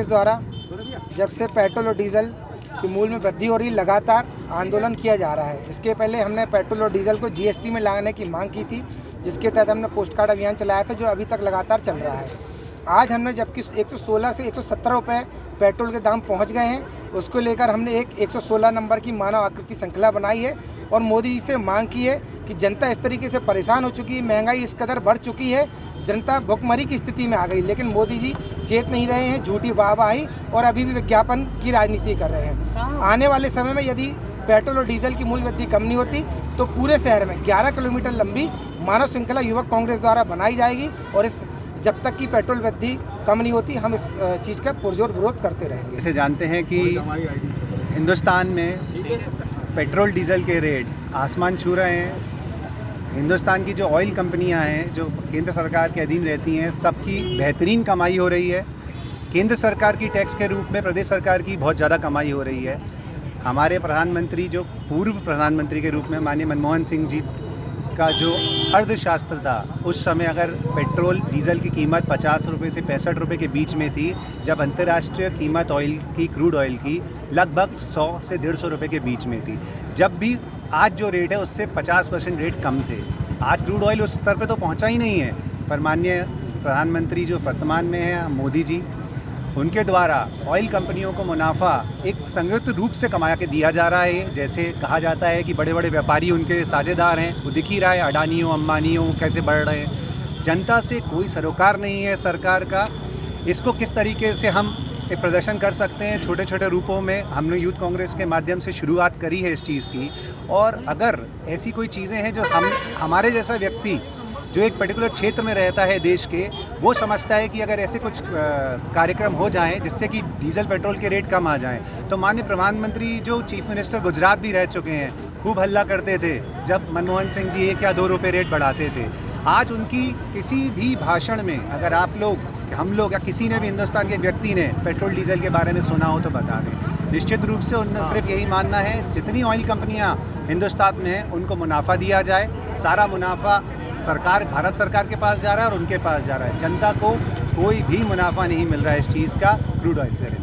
द्वारा जब से पेट्रोल और डीजल के मूल्य में वृद्धि हो रही, लगातार आंदोलन किया जा रहा है। इसके पहले हमने पेट्रोल और डीजल को जीएसटी में लाने की मांग की थी, जिसके तहत हमने पोस्ट कार्ड अभियान चलाया था, जो अभी तक लगातार चल रहा है। आज हमने जबकि 116 से 117 रुपये पेट्रोल के दाम पहुंच गए हैं, उसको लेकर हमने एक 116 नंबर की मानव आकृति श्रृंखला बनाई है और मोदी जी से मांग की है कि जनता इस तरीके से परेशान हो चुकी है, महंगाई इस कदर बढ़ चुकी है, जनता भुखमरी की स्थिति में आ गई, लेकिन मोदी जी चेत नहीं रहे हैं, झूठी वाहवाही और अभी भी विज्ञापन की राजनीति कर रहे हैं। आने वाले समय में यदि पेट्रोल और डीजल की मूल्य वृद्धि कम नहीं होती तो पूरे शहर में 11 किलोमीटर लंबी मानव श्रृंखला युवक कांग्रेस द्वारा बनाई जाएगी और इस जब तक कि पेट्रोल वृद्धि कम नहीं होती हम इस चीज़ का पुरजोर विरोध करते रहेंगे। इसे जानते हैं कि हिंदुस्तान में पेट्रोल डीजल के रेट आसमान छू रहे हैं। हिंदुस्तान की जो ऑयल कंपनियां हैं जो केंद्र सरकार के अधीन रहती हैं, सबकी बेहतरीन कमाई हो रही है। केंद्र सरकार की टैक्स के रूप में प्रदेश सरकार की बहुत ज़्यादा कमाई हो रही है। हमारे प्रधानमंत्री जो पूर्व प्रधानमंत्री के रूप में माननीय मनमोहन सिंह जी का जो अर्थशास्त्र था, उस समय अगर पेट्रोल डीजल की कीमत 50 रुपये से 65 रुपये के बीच में थी, जब अंतर्राष्ट्रीय कीमत ऑयल की, क्रूड ऑयल की लगभग 100 से 150 रुपये के बीच में थी। जब भी आज जो रेट है उससे 50% रेट कम थे। आज क्रूड ऑयल उस स्तर पे तो पहुंचा ही नहीं है, पर माननीय प्रधानमंत्री जो वर्तमान में हैं मोदी जी, उनके द्वारा ऑयल कंपनियों को मुनाफा एक संयुक्त रूप से कमा के दिया जा रहा है। जैसे कहा जाता है कि बड़े बड़े व्यापारी उनके साझेदार हैं, वो दिख ही रहा है, अडानियों अंबानियों कैसे बढ़ रहे हैं। जनता से कोई सरोकार नहीं है सरकार का। इसको किस तरीके से हम एक प्रदर्शन कर सकते हैं, छोटे छोटे रूपों में हमने यूथ कांग्रेस के माध्यम से शुरुआत करी है इस चीज़ की। और अगर ऐसी कोई चीज़ें हैं जो हमारे जैसा व्यक्ति जो एक पर्टिकुलर क्षेत्र में रहता है देश के, वो समझता है कि अगर ऐसे कुछ कार्यक्रम हो जाएं जिससे कि डीजल पेट्रोल के रेट कम आ जाएं, तो माननीय प्रधानमंत्री जो चीफ मिनिस्टर गुजरात भी रह चुके हैं, खूब हल्ला करते थे जब मनमोहन सिंह जी 1 या 2 रुपये रेट बढ़ाते थे। आज उनकी किसी भी भाषण में अगर आप लोग, हम लोग या किसी ने भी हिंदुस्तान के व्यक्ति ने पेट्रोल डीजल के बारे में सुना हो तो बता दें। निश्चित रूप से उनका सिर्फ यही मानना है, जितनी ऑयल कंपनियाँ हिंदुस्तान में हैं उनको मुनाफा दिया जाए। सारा मुनाफा सरकार, भारत सरकार के पास जा रहा है और उनके पास जा रहा है। जनता को कोई भी मुनाफा नहीं मिल रहा है इस चीज़ का क्रूड ऑयल से।